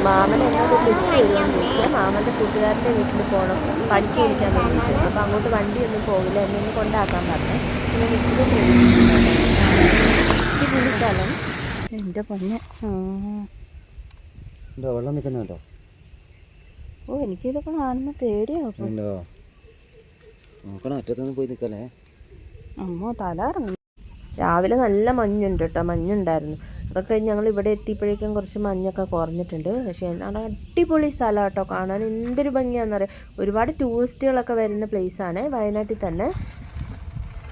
മാമൻ എന്നോട് ലിഫ്റ്റ് വരുമെന്ന് ചോദിച്ചാൽ മാമൻ്റെ കൂട്ടുകാരൻ്റെ വീട്ടിൽ പോകണം പണിക്ക് വിളിക്കാൻ വേണ്ടിയിട്ട്. അപ്പോൾ അങ്ങോട്ട് വണ്ടിയൊന്നും പോകില്ല, എന്നെ ഒന്ന് കൊണ്ടാക്കാൻ പറഞ്ഞു. പിന്നെ ലിഫ്റ്റിലും പുള്ളി സ്ഥലം എൻ്റെ പൊന്നെ. വെള്ളം നിൽക്കുന്നുണ്ടോ? ഓ എനിക്കിതൊക്കെ കാണുമ്പോൾ പേടിയാവും. നോക്കണം, അറ്റത്തൊന്നും പോയി നിൽക്കല്ലേ. അമ്മോ തല ഇറങ്ങും. രാവിലെ നല്ല മഞ്ഞുണ്ട് കേട്ടോ, മഞ്ഞുണ്ടായിരുന്നു. അതൊക്കെ കഴിഞ്ഞ് ഞങ്ങൾ ഇവിടെ എത്തിയപ്പോഴേക്കും കുറച്ച് മഞ്ഞൊക്കെ കുറഞ്ഞിട്ടുണ്ട്. പക്ഷേ എന്താണ് അടിപൊളി സ്ഥലം കേട്ടോ, കാണാൻ എന്തൊരു ഭംഗിയാണെന്നറിയാം. ഒരുപാട് ടൂറിസ്റ്റുകളൊക്കെ വരുന്ന പ്ലേസാണ് വയനാട്ടിൽ തന്നെ.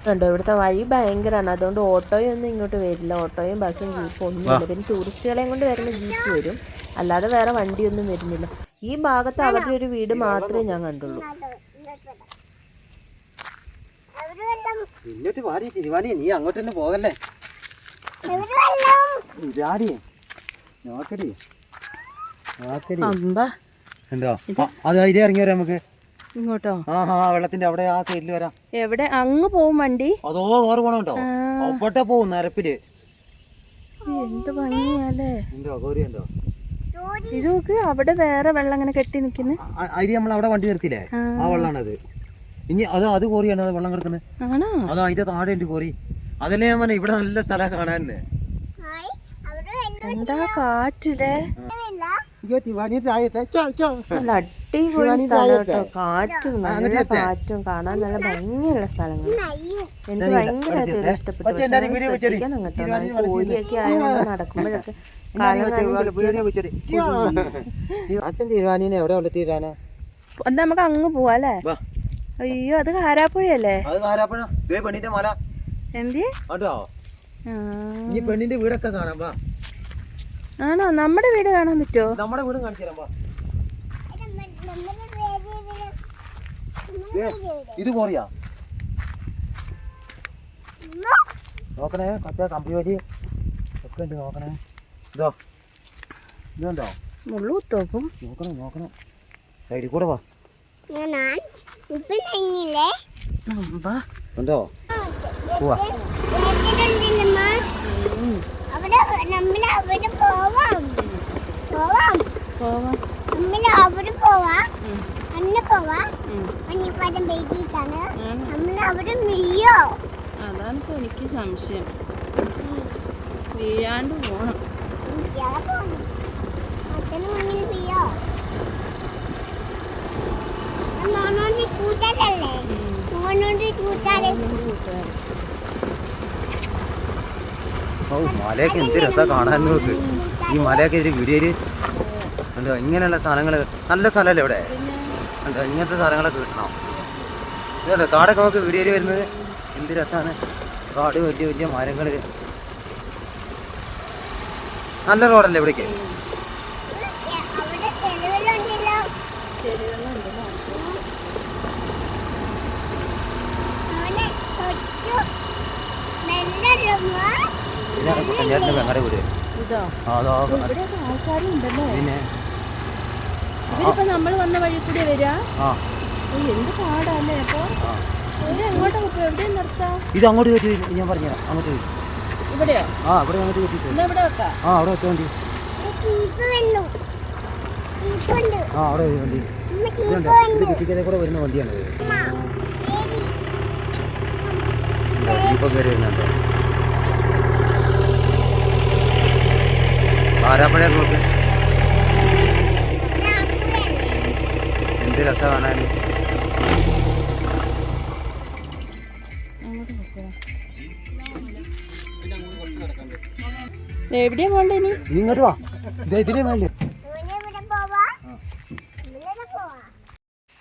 കണ്ടോ ഇവിടുത്തെ വഴി ഭയങ്കരമാണ്, അതുകൊണ്ട് ഓട്ടോയൊന്നും ഇങ്ങോട്ട് വരില്ല. ഓട്ടോയും ബസ്സും ജീപ്പും ഒന്നുമില്ല. പിന്നെ ടൂറിസ്റ്റുകളെയും കൊണ്ട് വരുന്ന ജീപ്പ് വരും, അല്ലാതെ വേറെ വണ്ടിയൊന്നും വരുന്നില്ല. ഈ ഭാഗത്ത് അവരുടെ ഒരു വീട് മാത്രമേ ഞാൻ കണ്ടുള്ളൂ. ഇങ്ങോട്ട് വാടി തിരുവാനി, നീ അങ്ങോട്ട് തന്നെ പോകല്ലേ. അത് അതിലേ ഇറങ്ങി വരാം നമുക്ക്. ഇങ്ങോട്ടോ? വെള്ളത്തിന്റെ അവിടെ ആ സൈഡിൽ വരാം. എവിടെ? അങ്ങ് പോവും വണ്ടി? അതോ വേറെ പോണോ? ഒപ്പോട്ടെ പോവും നരപ്പില്. എന്ത് ഭംഗിയാലേ. ഉണ്ടോ ഇത് നോക്ക്, അവിടെ വേറെ വെള്ളം ഇങ്ങനെ കെട്ടി നിക്കുന്നു. അരി നമ്മൾ അവിടെ വണ്ടി നിർത്തിയില്ലേ, ആ വെള്ളാണത്. ഇനി അത് കോറിയാണ് അത് വെള്ളം കിടക്കുന്നത്. അത് അതിന്റെ താഴെ ഉണ്ട് കോറി. അതല്ലേ ഞാൻ പറഞ്ഞ ഇവിടെ നല്ല സ്ഥലം കാണാൻ. എന്താ കാറ്റില്ലേ, അടിപൊളി സ്ഥലം കേട്ടോ. കാറ്റും നല്ല കാറ്റും കാണാൻ നല്ല ഭംഗിയുള്ള സ്ഥലങ്ങൾ. എനിക്ക് ഭയങ്കരമായിട്ട് ഇഷ്ടപ്പെട്ടു. കോഴിയൊക്കെ ആയതുകൊണ്ട് നടക്കുമ്പോഴൊക്കെ നമുക്ക് അങ്ങ് പോവാല്ലേ. അയ്യോ അത് കാരാപ്പുഴയല്ലേ? എന്തി പെണ്ണിന്റെ വീടൊക്കെ കാണാം. ആണോ? നമ്മുടെ വീട് കാണാൻ പറ്റുമോ? നമ്മുടെ വീട് കാണിച്ചു തരാം. ഇത് കോറിയാ നോക്കണേ, മറ്റേ കമ്പി വരി ഒക്കെ ഉണ്ട് നോക്കണേ. ഇതുണ്ടോ മുള്ളു കുത്തോക്കും. നോക്കണം സൈഡിൽ കൂടെ വാ. ഉണ്ടോ പോവാ. അതാണ് ഇപ്പൊ എനിക്ക് സംശയം. വീഴാണ്ട് പോണം. മലയൊക്കെ എന്ത് രസം കാണാൻ നോക്ക്. ഈ മലയൊക്കെ ഒരു വീഡിയോയില് കണ്ടോ. ഇങ്ങനെയുള്ള സ്ഥലങ്ങൾ നല്ല സ്ഥലമല്ലേ ഇവിടെ. കണ്ടോ ഇങ്ങനത്തെ സ്ഥലങ്ങളൊക്കെ കിട്ടണം. ഇതുണ്ടോ കാടൊക്കെ നമുക്ക് വീഡിയോയിൽ വരുന്നത് എന്ത് രസമാണ്. കാട് വലിയ വലിയ മരങ്ങൾ, നല്ല റോഡല്ലേ ഇവിടേക്ക്. കുട്ടഞ്ചേട്ടൻ്റെ പെങ്ങടെ വീട്. പിന്നെ നമ്മൾ വന്ന വഴി കൂടി വരിക. എന്ത് പാടല്ലേ. അപ്പൊ എങ്ങോട്ടാ എവിടെ നിർത്താം? ഇത് അങ്ങോട്ട് കയറ്റി ഞാൻ പറഞ്ഞുതരാം. അങ്ങോട്ട് ഇവിടെയോ? ഇവിടെ അങ്ങോട്ട് കയറ്റിട്ട് ഇവിടെ വെക്കാം. അവിടെ വെച്ച വണ്ടി. അവിടെ വണ്ടി ഇത് കുട്ടിക്കതേ കൂടെ വരുന്ന വണ്ടിയാണ്. ജീപ്പ് കയറി വരുന്നുണ്ടോ? കാരാപ്പുഴ നോക്ക് എന്ത് രസം കാണാൻ. എവിടെയാ പോണ്ടേ? ഇങ്ങോട്ട് വാ, ഇതിനെ വേണ്ടി.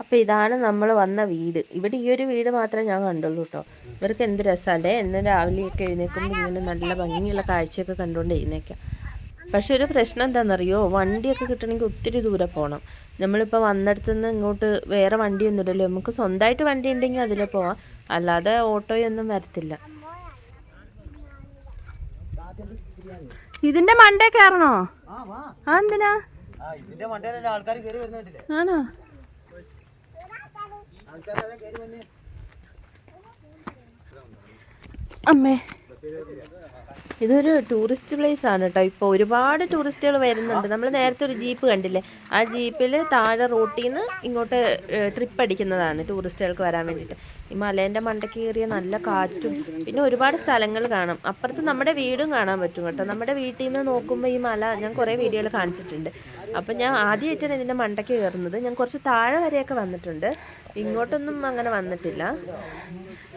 അപ്പോൾ ഇതാണ് നമ്മൾ വന്ന വീട്. ഇവിടെ ഈ ഒരു വീട് മാത്രമേ ഞാൻ കണ്ടുള്ളൂ കേട്ടോ. ഇവർക്ക് എന്ത് രസമല്ലേ, എന്നും രാവിലെയൊക്കെ എഴുന്നേൽക്കുമ്പോൾ ഇങ്ങനെ നല്ല ഭംഗിയുള്ള കാഴ്ചയൊക്കെ കണ്ടുകൊണ്ട് എഴുന്നേക്കാം. പക്ഷെ ഒരു പ്രശ്നം എന്താണെന്നറിയോ, വണ്ടിയൊക്കെ കിട്ടണമെങ്കിൽ ഒത്തിരി ദൂരെ പോകണം. നമ്മളിപ്പോൾ വന്നിടത്തുനിന്ന് ഇങ്ങോട്ട് വേറെ വണ്ടിയൊന്നുമില്ലല്ലോ. നമുക്ക് സ്വന്തമായിട്ട് വണ്ടി ഉണ്ടെങ്കിൽ അതിൽ പോവാം, അല്ലാതെ ഓട്ടോയൊന്നും വരത്തില്ല. ഇതിന്റെ മണ്ടേ കയറണോ? എന്തിനാ? ആണോ? അമ്മേ ഇതൊരു ടൂറിസ്റ്റ് പ്ലേസ് ആണ് കേട്ടോ. ഇപ്പോൾ ഒരുപാട് ടൂറിസ്റ്റുകൾ വരുന്നുണ്ട്. നമ്മൾ നേരത്തെ ഒരു ജീപ്പ് കണ്ടില്ലേ, ആ ജീപ്പിൽ താഴെ റോട്ടിൽ നിന്ന് ഇങ്ങോട്ട് ട്രിപ്പ് അടിക്കുന്നതാണ് ടൂറിസ്റ്റുകൾക്ക് വരാൻ വേണ്ടിയിട്ട്. ഈ മലേൻ്റെ മണ്ടയ്ക്ക് കയറിയ നല്ല കാറ്റും പിന്നെ ഒരുപാട് സ്ഥലങ്ങൾ കാണാം. അപ്പുറത്ത് നമ്മുടെ വീടും കാണാൻ പറ്റും കേട്ടോ. നമ്മുടെ വീട്ടിൽ നിന്ന് നോക്കുമ്പോൾ ഈ മല ഞാൻ കുറേ വീഡിയോയിൽ കാണിച്ചിട്ടുണ്ട്. അപ്പം ഞാൻ ആദ്യമായിട്ടാണ് ഇതിൻ്റെ മണ്ടയ്ക്ക് കയറുന്നത്. ഞാൻ കുറച്ച് താഴെ വരെയൊക്കെ വന്നിട്ടുണ്ട്, ഇങ്ങോട്ടൊന്നും അങ്ങനെ വന്നിട്ടില്ല.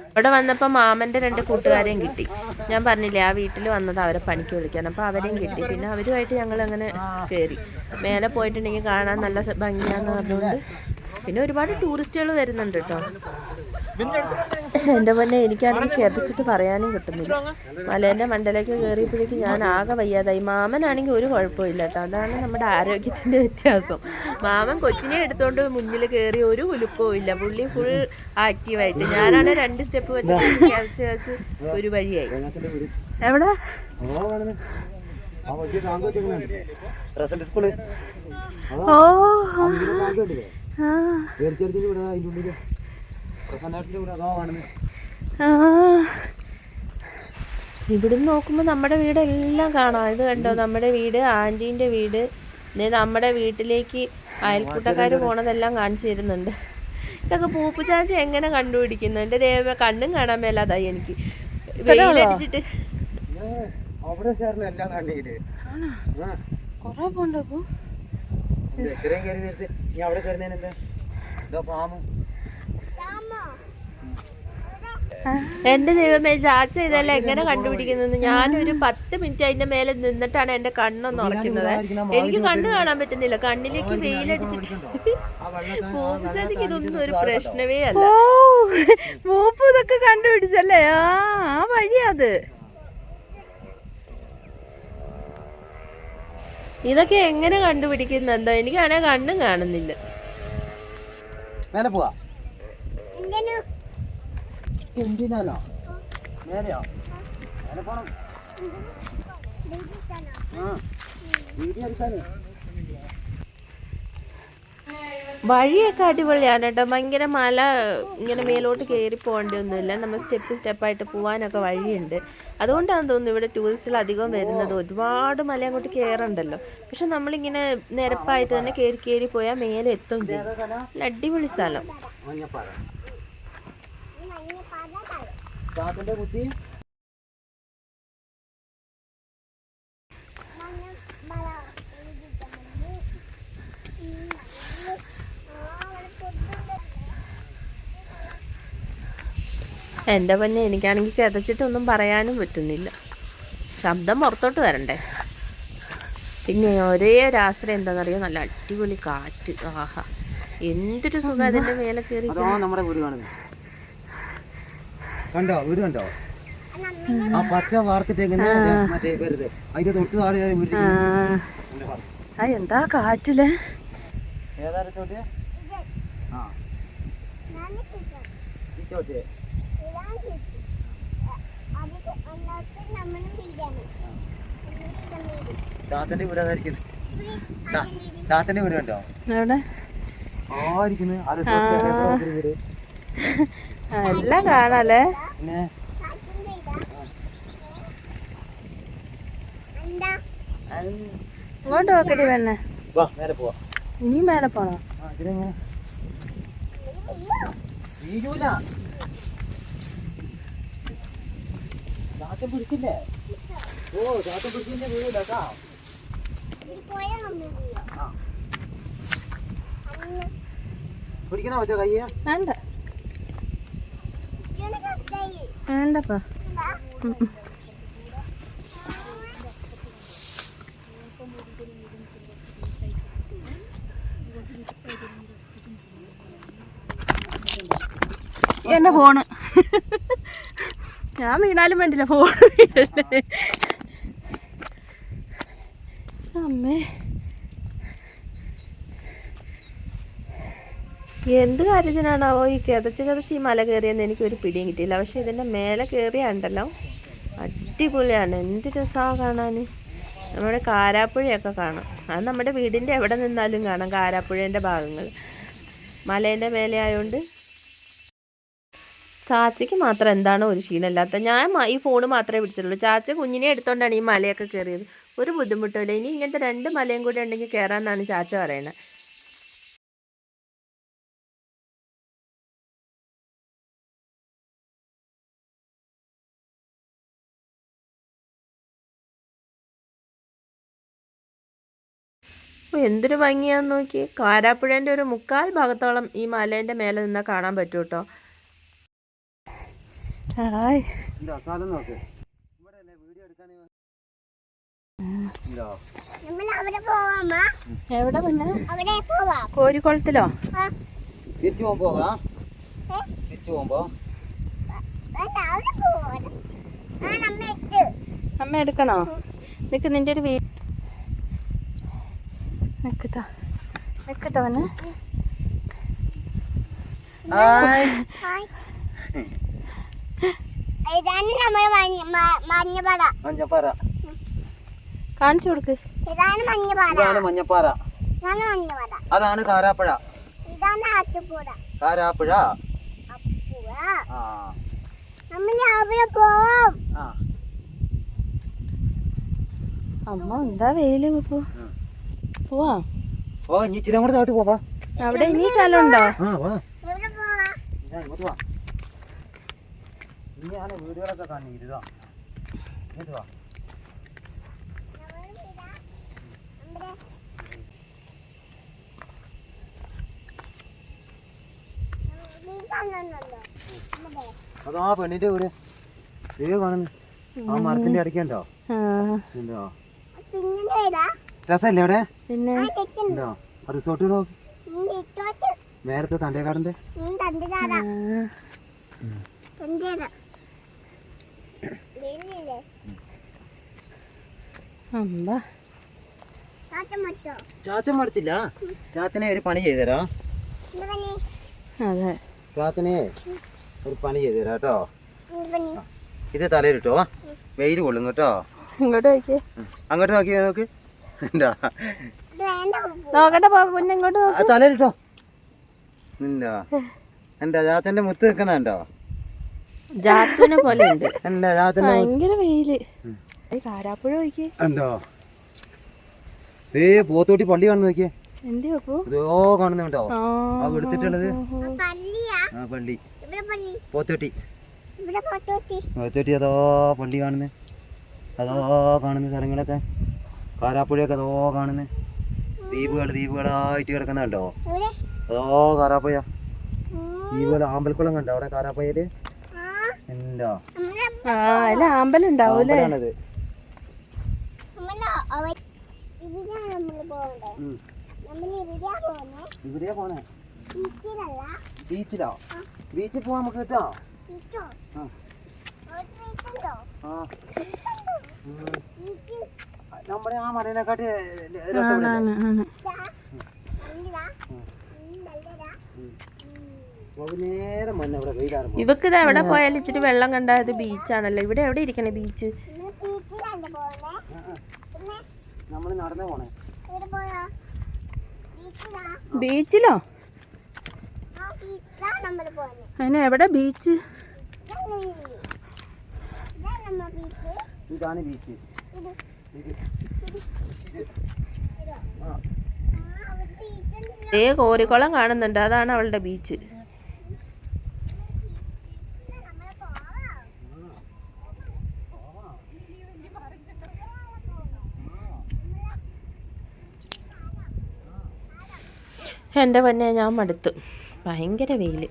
ഇവിടെ വന്നപ്പോൾ മാമൻ്റെ 2 കൂട്ടുകാരെയും കിട്ടി. ഞാൻ പറഞ്ഞില്ലേ ആ വീട്ടിൽ വന്നത് അവരെ പണിക്ക് വിളിക്കാൻ, അപ്പോൾ അവരെയും കിട്ടി. പിന്നെ അവരുമായിട്ട് ഞങ്ങൾ അങ്ങനെ കയറി. മേലെ പോയിട്ടുണ്ടെങ്കിൽ കാണാൻ നല്ല ഭംഗിയാന്ന് പറഞ്ഞുകൊണ്ട് പിന്നെ ഒരുപാട് ടൂറിസ്റ്റുകൾ വരുന്നുണ്ട് കേട്ടോ. എൻ്റെ പൊന്നെ എനിക്കാണെങ്കിൽ കിതച്ചിട്ട് പറയാനും കിട്ടുന്നില്ല. മലേൻ്റെ മണ്ടയിലേക്ക് കയറിയപ്പോഴേക്കും ഞാൻ ആകെ വയ്യാതായി. മാമനാണെങ്കിൽ ഒരു കുഴപ്പമില്ല കേട്ടോ. അതാണ് നമ്മുടെ ആരോഗ്യത്തിൻ്റെ വ്യത്യാസം. മാമൻ കൊച്ചിനെ എടുത്തുകൊണ്ട് മുന്നിൽ കയറി ഒരു കുലുക്കവും ഇല്ല. പുള്ളി ഫുൾ ആക്റ്റീവായിട്ട്. ഞാനാണ് 2 സ്റ്റെപ്പ് വെച്ച് കിതച്ച് ഒരു വഴിയായി. എവിടെ ഓ ഇവിടുന്ന് നോക്കുമ്പോൾ നമ്മുടെ വീടെല്ലാം കാണാം. ഇത് കണ്ടോ, നമ്മുടെ വീട്, ആൻറ്റീൻ്റെ വീട്, നമ്മുടെ വീട്ടിലേക്ക് അയൽക്കൂട്ടക്കാർ പോണതെല്ലാം കാണിച്ചു തരുന്നുണ്ട്. ഇതൊക്കെ പൂപ്പുചാച്ച എങ്ങനെ കണ്ടുപിടിക്കുന്നു? എൻ്റെ ദൈവമേ, കണ്ണും കാണാൻ മേലാതായി എനിക്ക് വെയിലടിച്ചിട്ട്. കൊറേ പോണ്ടോ അപ്പൊ? എന്റെ ദൈവമേ, ചാച്ച ഇതെല്ലാം എങ്ങനെ കണ്ടുപിടിക്കുന്നത്? ഞാനൊരു 10 മിനിറ്റ് അതിന്റെ മേലെ നിന്നിട്ടാണ് എന്റെ കണ്ണൊന്ന് ഉറക്കുന്നത്. എനിക്ക് കണ്ണ് കാണാൻ പറ്റുന്നില്ല, കണ്ണിലേക്ക് വെയിലടിച്ചിട്ട്. പൂപ്പു ചാച്ചക്ക് ഇതൊന്നും ഒരു പ്രശ്നമേ അല്ല. പൂപ്പു ഇതൊക്കെ കണ്ടുപിടിച്ചല്ലേ? ആ വഴിയാ അത്. ഇതൊക്കെ എങ്ങനെ കണ്ടുപിടിക്കുന്ന എന്തോ? എനിക്കാണെ കണ്ണും കാണുന്നില്ല. വഴിയൊക്കെ അടിപൊളിയാണ് കേട്ടോ. ഭയങ്കര മല ഇങ്ങനെ മേലോട്ട് കയറി പോകേണ്ടതൊന്നുമില്ല. നമ്മൾ സ്റ്റെപ്പായിട്ട് പോകാനൊക്കെ വഴിയുണ്ട്. അതുകൊണ്ടാണെന്ന് തോന്നുന്നു ഇവിടെ ടൂറിസ്റ്റുകൾ അധികം വരുന്നത്. ഒരുപാട് മല അങ്ങോട്ട് കയറണ്ടല്ലോ. പക്ഷെ നമ്മളിങ്ങനെ നിരപ്പായിട്ട് തന്നെ കയറി പോയാൽ മേലെ എത്തും ചെയ്യും. നല്ല അടിപൊളി സ്ഥലം. എൻ്റെ പൊന്നെ, എനിക്കാണെങ്കിൽ കിതച്ചിട്ടൊന്നും പറയാനും പറ്റുന്നില്ല. ശബ്ദം പുറത്തോട്ട് വരണ്ടേ. പിന്നെ ഒരേ ഒരാശ്രയം എന്താണെന്നറിയോ, നല്ല അടിപൊളി കാറ്റ്. ആഹാ, എന്തൊരു സുഖം അതിൻ്റെ മേലെ കയറി. നമ്മുടെ വീട് കാണുന്നത് കണ്ടോ? വീട് കണ്ടോ? ആ പച്ച വാർത്തിട്ടേക്കുന്ന മറ്റേ വെറുതെ അതിന്റെ തൊട്ട് താഴെ എന്താ കാറ്റില്? ഏതാ റിസോർട്ട്? ആ ഈ ചോട്ടേ ചാച്ചന്റെ വീട് അതായിരിക്കും. ചാച്ചന്റെ വീട് കണ്ടോ? എവിടെ ആയിരിക്കുന്നു ആ റിസോർട്ട് വീട്. എല്ലാം കാണാല്ലേ? പിന്നെ ഇങ്ങോട്ട് നോക്കടി പെണ്ണെ. വാ മേലെ പോവാ. ഇനിയും മേലെ പോണോ? ഇതിലെങ്ങനെ വീഴൂല. ചാച്ചൻ പിടിച്ചില്ലേ? ഓ ചാച്ചൻ പിടിച്ചിന്റെ വീഴൂല കേട്ടോ. പിടിക്കണോ വെച്ചോ കയ്യ? വേണ്ട വേണ്ടപ്പാ. എന്റെ ഫോണ് ഞാൻ വീണാലും വേണ്ടില്ല, ഫോൺ വീഴല്ലേ. അമ്മേ, എന്ത് കാര്യത്തിനാണാവോ ഈ കിതച്ച് ഈ മല കയറിയെന്ന് എനിക്കൊരു പിടിയും കിട്ടിയില്ല. പക്ഷെ ഇതിൻ്റെ മേലെ കയറിയുണ്ടല്ലോ അടിപൊളിയാണ്. എന്ത് രസമാണ് കാണാൻ. നമ്മുടെ കാരാപ്പുഴയൊക്കെ കാണാം. അത് നമ്മുടെ വീടിൻ്റെ എവിടെ നിന്നാലും കാണാം കാരാപ്പുഴേൻ്റെ ഭാഗങ്ങൾ. മലേൻ്റെ മേലെ ആയതുകൊണ്ട് ചാച്ചയ്ക്ക് മാത്രം എന്താണ് ഒരു ക്ഷീണമില്ലാത്ത. ഞാൻ ഈ ഫോണ് മാത്രമേ പിടിച്ചിട്ടുള്ളൂ. ചാച്ച കുഞ്ഞിനെ എടുത്തോണ്ടാണ് ഈ മലയൊക്കെ കയറിയത്. ഒരു ബുദ്ധിമുട്ടില്ല. ഇനി ഇങ്ങനത്തെ 2 മലയും കൂടി ഉണ്ടെങ്കിൽ കയറാമെന്നാണ് ചാച്ച പറയുന്നത്. എന്തൊരു ഭംഗിയാന്ന് നോക്കി. കാരാപ്പുഴേൻ്റെ ഒരു 3/4 ഭാഗത്തോളം ഈ മലേൻ്റെ മേലെ നിന്നാൽ കാണാൻ പറ്റും കേട്ടോ. ഹായ്, എവിടെ പിന്നെ? കോരിക്കുളത്തിലോ? അമ്മ എടുക്കണോ? നിക്ക്, നിന്റെ ഒരു വീട് നിക്കട്ടോ അവന്. കാണിച്ചു കൊടുക്ക്. ഇതാണ് മഞ്ഞപ്പാറ, അതാണ് കാരാപ്പുഴ. കാരാപ്പുഴ. അമ്മ എന്താ വെയില്. പോവാ. ഓ, ഇനി ഇച്ചിരി അങ്ങോട്ട് താട്ട് പോവാ. അവിടെ ഇനി സ്ഥലമുണ്ടോ? ഇനിയാണ് വീടുകളൊക്കെ കാണിരുതാ. അതാ പെണ്ണിന്റെ വീട് കാണുന്നു. ആ മരത്തിന്റെ അടിക്കണ്ടോ? രസല്ലേ അവിടെ? പിന്നെ റിസോർട്ട് നോക്കി നേരത്തെ തണ്ടേക്കാടിന്റെ. ചാച്ചൻ മടുത്തില്ല. ചാച്ചനെ ഒരു പണി ചെയ്തരാ. അതെ, ചാച്ചനെ ഒരു പണി ചെയ്തരാ കേട്ടോ. ഇത് തലയിലിട്ടോ, വെയിൽ കൊള്ളും കേട്ടോ. ഇങ്ങോട്ട് നോക്കിയേ. അങ്ങോട്ട് നോക്കിയേ. നോക്ക്, നോക്കട്ടെ പിന്നെ ഇങ്ങോട്ട് തലയിലിട്ടോ. എന്താ എന്താ ചാച്ചന്റെ മുത്ത് നിൽക്കുന്നുണ്ടോ? ജാത്തുവിനെ പോലെ ഉണ്ട്. എന്താ ചാച്ചന്റെ ഭയങ്കര വെയില്. കാരാപ്പുഴ നോക്കിയേ. എന്തോ പോത്തോട്ടി പള്ളി കാണുന്ന നോക്കിയേ. ഇതോ കാണുന്നുണ്ടോ? ആ എടുത്തിട്ടുള്ളത് ആ പള്ളി പോത്തോട്ടി. പോത്തോട്ടി അതോ പള്ളി കാണുന്നത്. അതോ കാണുന്ന സ്ഥലങ്ങളൊക്കെ കാരാപ്പുഴയൊക്കെ അതോ കാണുന്നത്. ദ്വീപുകളായിട്ട് കിടക്കുന്നുണ്ടോ? അതോ കാരാപ്പുഴ ദ്വീപുകൾ. ആമ്പൽക്കുളം കണ്ടോ അവിടെ കാരാപ്പുഴയില്? എന്താ ആമ്പലം ഉണ്ടാവൂലേ? ഇവിടെയാ പോണേ. ബീച്ചിലോ? ബീച്ചിൽ പോവാൻ നമുക്ക് കേട്ടോ. നമ്മുടെ ആ മലനെക്കാട്ടി ഇവക്ക് ഇത് എവിടെ പോയാലും ഇച്ചിരി വെള്ളം കണ്ടാൽ ബീച്ചാണല്ലോ. ഇവിടെ എവിടെ ഇരിക്കണേ ബീച്ച്? നമ്മള് നടന്നേ പോണേ. ബീച്ചിലോ? അതിന് എവിടെ ബീച്ച്? ഇതാണ് ബീച്ച്. കോരിക്കുളം കാണുന്നുണ്ട്, അതാണ് അവളുടെ ബീച്ച്. എൻ്റെ പൊന്നെ, ഞാൻ മടുത്തു. ഭയങ്കര വെയില്.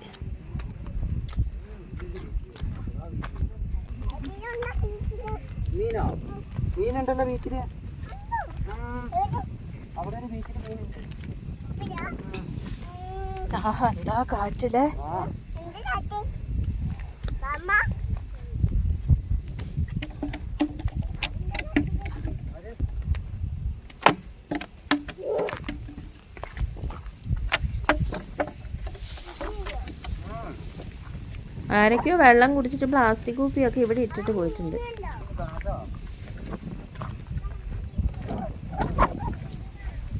മീനുണ്ടല്ലോ ബീച്ചില്. അവിടെ ഒരു ബീച്ചിൽ മീനുണ്ട്. എന്താ കാറ്റിലെ. ആരൊക്കെയോ വെള്ളം കുടിച്ചിട്ട് പ്ലാസ്റ്റിക് കുപ്പിയൊക്കെ ഇവിടെ ഇട്ടിട്ട് പോയിട്ടുണ്ട്.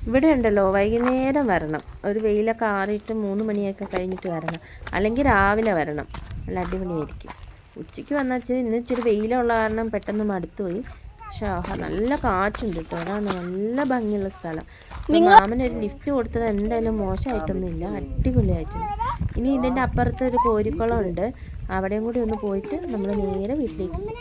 ഇവിടെ ഉണ്ടല്ലോ, വൈകുന്നേരം വരണം. ഒരു വെയിലൊക്കെ ആറിയിട്ട് 3 മണിയൊക്കെ കഴിഞ്ഞിട്ട് വരണം, അല്ലെങ്കിൽ രാവിലെ വരണം. നല്ല അടിപൊളിയായിരിക്കും. ഉച്ചയ്ക്ക് വന്നാൽ ഇന്ന് ഇച്ചിരി വെയിലുള്ള കാരണം പെട്ടെന്ന് മടുത്തു പോയി. പക്ഷേ നല്ല കാറ്റുണ്ട് കേട്ടോ, അതാണ് നല്ല ഭംഗിയുള്ള സ്ഥലം. മാമനൊരു ലിഫ്റ്റ് കൊടുത്തത് എന്തായാലും മോശമായിട്ടൊന്നുമില്ല, അടിപൊളിയായിട്ടുണ്ട്. ഇനി ഇതിൻ്റെ അപ്പുറത്ത് ഒരു കോരിക്കുളം ഉണ്ട്, അവിടെയും കൂടി ഒന്ന് പോയിട്ട് നമ്മൾ നേരെ വീട്ടിലേക്ക് പോകും.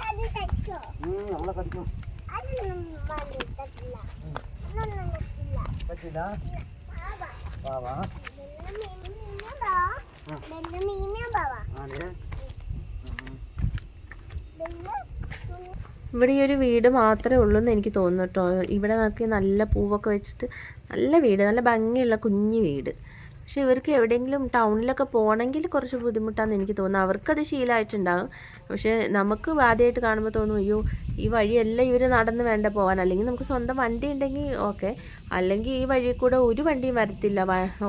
ഇവിടെ ഈ ഒരു വീട് മാത്രമേ ഉള്ളൂ എന്ന് എനിക്ക് തോന്നുന്നു കേട്ടോ. ഇവിടെ നോക്കി നല്ല പൂവൊക്കെ വെച്ചിട്ട് നല്ല വീട്, നല്ല ഭംഗിയുള്ള കുഞ്ഞു വീട്. പക്ഷെ ഇവർക്ക് എവിടെയെങ്കിലും ടൗണിലൊക്കെ പോകണമെങ്കിൽ കുറച്ച് ബുദ്ധിമുട്ടാണെന്ന് എനിക്ക് തോന്നുന്നു. അവർക്കത് ശീലമായിട്ടുണ്ടാകും. പക്ഷേ നമുക്ക് ആദ്യമായിട്ട് കാണുമ്പോൾ തോന്നും, അയ്യോ ഈ വഴിയെല്ലാം ഇവർ നടന്ന് വേണ്ട പോകാൻ. അല്ലെങ്കിൽ നമുക്ക് സ്വന്തം വണ്ടി ഉണ്ടെങ്കിൽ ഓക്കെ, അല്ലെങ്കിൽ ഈ വഴി കൂടെ ഒരു വണ്ടിയും വരത്തില്ല.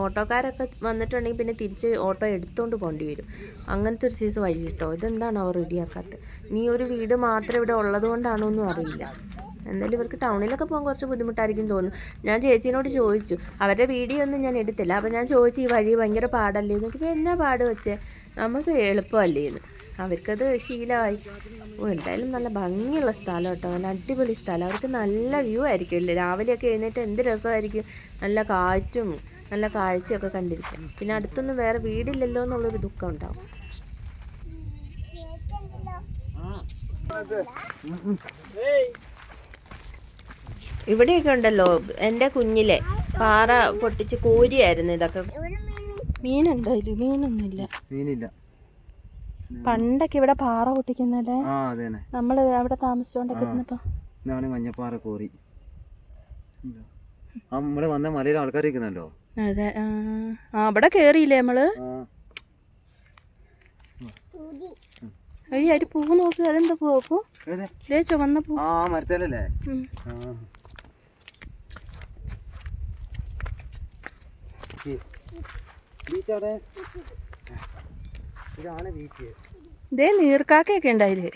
ഓട്ടോക്കാരൊക്കെ വന്നിട്ടുണ്ടെങ്കിൽ പിന്നെ തിരിച്ച് ഓട്ടോ എടുത്തുകൊണ്ട് പോകേണ്ടി വരും. അങ്ങനത്തെ ഒരു സൈസ് വഴി കേട്ടോ. ഇതെന്താണ് അവർ റെഡിയാക്കാത്തത്? ഇനി ഒരു വീട് മാത്രം ഇവിടെ ഉള്ളത് കൊണ്ടാണോ ഒന്നും അറിയില്ല. എന്തായാലും ഇവർക്ക് ടൗണിലൊക്കെ പോകാൻ കുറച്ച് ബുദ്ധിമുട്ടായിരിക്കും തോന്നുന്നു. ഞാൻ ചേച്ചീനോട് ചോദിച്ചു, അവരുടെ വീഡിയോ ഒന്നും ഞാൻ എടുത്തില്ല. അപ്പോൾ ഞാൻ ചോദിച്ചു, ഈ വഴി ഭയങ്കര പാടല്ലേ എന്ന്. നോക്കിയപ്പോൾ എന്നാ പാട് വെച്ചേ, നമുക്ക് എളുപ്പമല്ലേ എന്ന്. അവർക്കത് ശീലമായി. എന്തായാലും നല്ല ഭംഗിയുള്ള സ്ഥലം കേട്ടോ, നല്ല അടിപൊളി സ്ഥലം. അവർക്ക് നല്ല വ്യൂ ആയിരിക്കും അല്ലേ, രാവിലെയൊക്കെ എഴുന്നേറ്റ് എന്ത് രസമായിരിക്കും. നല്ല കാറ്റും നല്ല കാഴ്ചയൊക്കെ കണ്ടിരിക്കും. പിന്നെ അടുത്തൊന്നും വേറെ വീടില്ലല്ലോ എന്നുള്ളൊരു ദുഃഖം ഉണ്ടാവും. ഇവിടെയൊക്കെ ഉണ്ടല്ലോ എൻ്റെ കുഞ്ഞിലെ പാറ പൊട്ടിച്ച് കോരിയായിരുന്നു ഇതൊക്കെ. മീനുണ്ടോ ഇതില്? മീനില്ല. പണ്ടൊക്കെ ഇവിടെ പാറ പൊട്ടിക്കുന്നല്ലേ, നമ്മള് അവിടെ താമസിച്ചോണ്ടൊക്കെ ഇരുന്നപ്പോ. മഞ്ഞപ്പാറ കോറി നമ്മള് വന്ന മലയിൽ ആൾക്കാർ ഇരിക്കുന്നല്ലോ. അതെ, അവിടെ കേറിയില്ലേ നമ്മള്? അയ്യോ അരി പൂ നോക്ക്, അതെന്താ പൂവപ്പൂ? ചുവന്ന പൂ. മരത്തേലല്ലേ? ഇതാണ് ബീച്ച്. ഇതേ നീർക്കാക്കയൊക്കെ ഉണ്ടായില്ലേ?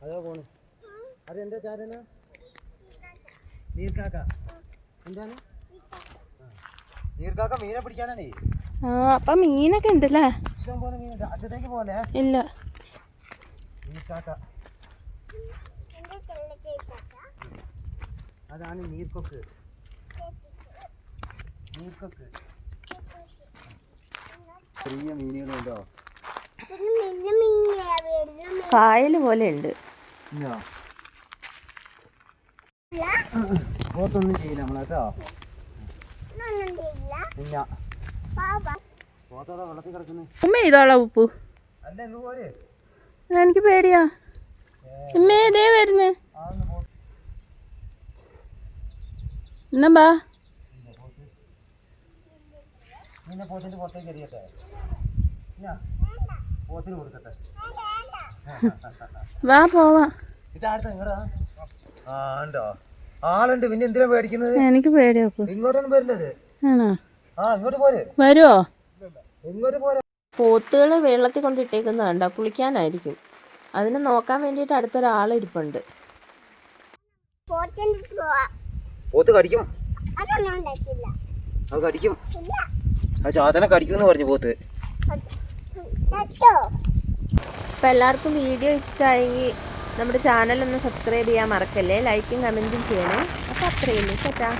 അതാ പോണ്. അതെന്താ ചാരന? നീർക്കാക്ക. എന്താണ് നീർക്കാക്ക? മീനെ പിടിക്കാനാണേ. അപ്പൊ മീനൊക്കെ ഉണ്ടല്ലേ? ഇഷ്ടം പോലെ മീൻ. അറ്റത്തേക്ക് പോലെ ഇല്ല. നീർക്കാക്ക അതാണ് നീർക്കൊക്ക്. ചെറിയ മീനുകളുണ്ടോ? കായല് പോലെ ഉണ്ട്. പോത്തൊന്നും ചെയ്യില്ല നമ്മളേട്ടോ. ഇല്ല, പോത്തോടെ വെള്ളത്തിൽ കിടക്കുന്നു. ഉമ്മ ചെയ്തോളാ ഉപ്പു. അല്ല ഇങ്ങ് പോര്. എനിക്ക് പേടിയാ. ഉമ്മേ ഇതേ വരുന്നേ. എന്നാ ബാ. നിന്നെ പോത്തിന്റെ പുറത്തേക്ക് എറിയട്ടെ? പോത്തിന് കൊടുക്കട്ടെ? വാ പോവാ. ഇതാർത്താ ഇങ്ങടാ? ഉണ്ടോ? ആളുണ്ട്. പിന്നെ എന്തിനാ പേടിക്കുന്നത്? എനിക്ക് പേടിയാ. ഇങ്ങോട്ടൊന്നും വരില്ലത്. ആണോ? ഇങ്ങോട്ട് പോര്. വരുവോ? ഇങ്ങോട്ട് പോരെ. പോത്തുകൾ വെള്ളത്തിൽ കൊണ്ടിട്ടേക്കുന്നതാണ്ടോ, കുളിക്കാനായിരിക്കും. അതിനെ നോക്കാൻ വേണ്ടിയിട്ട് അടുത്തൊരാൾ ഇരിപ്പുണ്ട്. പോത്ത് കടിക്കും. അത് കടിക്കും. ആ ചാത്തനെ കടിക്കുമെന്ന് പറഞ്ഞു പോത്ത്. അപ്പം എല്ലാവർക്കും വീഡിയോ ഇഷ്ടമായെങ്കിൽ നമ്മുടെ ചാനലൊന്ന് സബ്സ്ക്രൈബ് ചെയ്യാൻ മറക്കല്ലേ, ലൈക്കും കമൻറ്റും ചെയ്യണേ. അപ്പോൾ അത്രയേ ഉള്ളൂ. കേട്ടാ.